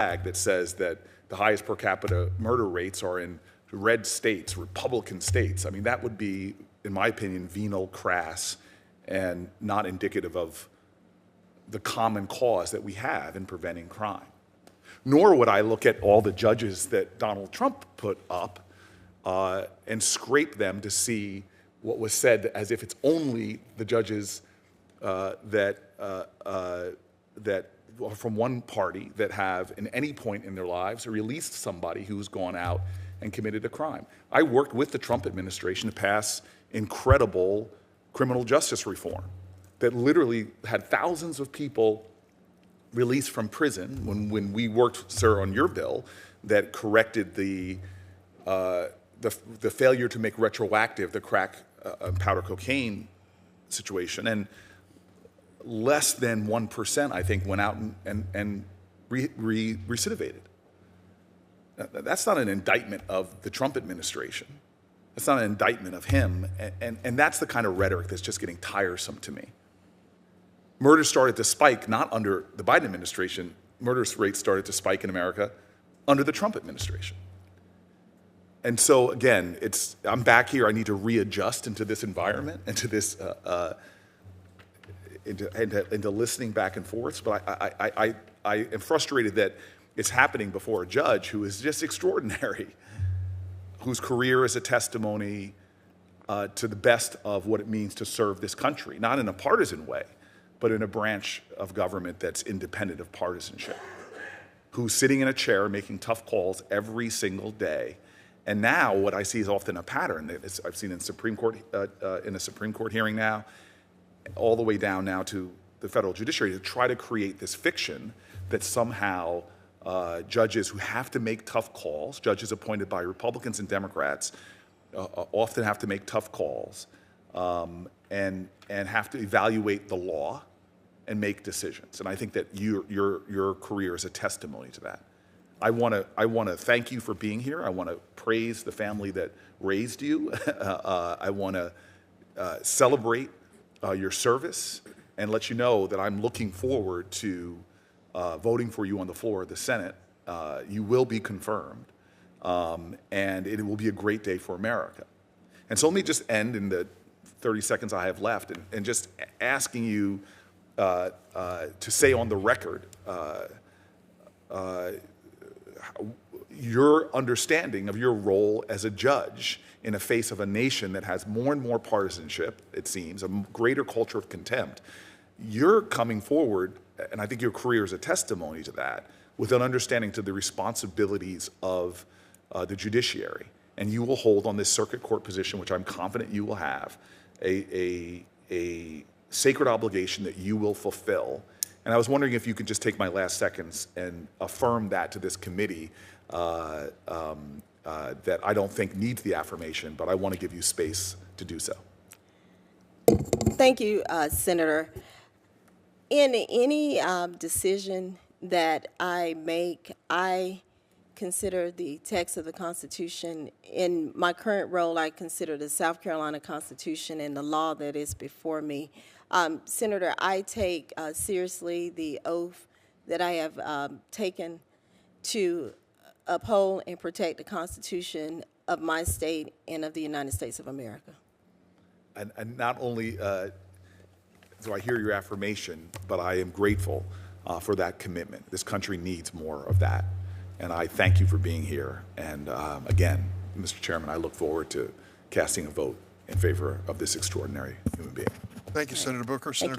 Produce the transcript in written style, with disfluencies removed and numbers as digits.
flag that says that the highest per capita murder rates are in red states, Republican states. I mean, that would be, in my opinion, venal, crass, and not indicative of the common cause that we have in preventing crime. Nor would I look at all the judges that Donald Trump put up and scrape them to see what was said as if it's only the judges that are from one party that have, in any point in their lives, released somebody who's gone out and committed a crime. I worked with the Trump administration to pass incredible criminal justice reform that literally had thousands of people released from prison when we worked, sir, on your bill that corrected the failure to make retroactive the crack and powder cocaine situation. And less than 1%, I think, went out and recidivated. That's not an indictment of the Trump administration. That's not an indictment of him. And that's the kind of rhetoric that's just getting tiresome to me. Murder started to spike not under the Biden administration. Murder rates started to spike in America under the Trump administration. And so, again, I'm back here. I need to readjust into this environment, into this, into listening back and forth. But I am frustrated that it's happening before a judge who is just extraordinary, whose career is a testimony to the best of what it means to serve this country, not in a partisan way, but in a branch of government that's independent of partisanship, who's sitting in a chair making tough calls every single day. And now what I see is often a pattern that I've seen in Supreme Court, in a Supreme Court hearing now, all the way down now to the federal judiciary, to try to create this fiction that somehow judges who have to make tough calls, judges appointed by Republicans and Democrats, often have to make tough calls and have to evaluate the law and make decisions. And I think that your career is a testimony to that. I want to thank you for being here. I want to praise the family that raised you. I want to celebrate your service and let you know that I'm looking forward to voting for you on the floor of the Senate. You will be confirmed, and it will be a great day for America. And so let me just end in the 30 seconds I have left and just asking you to say on the record your understanding of your role as a judge in the face of a nation that has more and more partisanship, it seems, a greater culture of contempt. You're coming forward, and I think your career is a testimony to that, with an understanding to the responsibilities of the judiciary. And you will hold on this circuit court position, which I'm confident you will have, a sacred obligation that you will fulfill. And I was wondering if you could just take my last seconds and affirm that to this committee that I don't think needs the affirmation, but I want to give you space to do so. Thank you, Senator. In any decision that I make, I consider the text of the Constitution. In my current role, I consider the South Carolina Constitution and the law that is before me. Senator, I take seriously the oath that I have taken to uphold and protect the Constitution of my state and of the United States of America. And not only do I hear your affirmation, but I am grateful for that commitment. This country needs more of that. And I thank you for being here. And again, Mr. Chairman, I look forward to casting a vote in favor of this extraordinary human being. Thank you, Senator Booker. Senator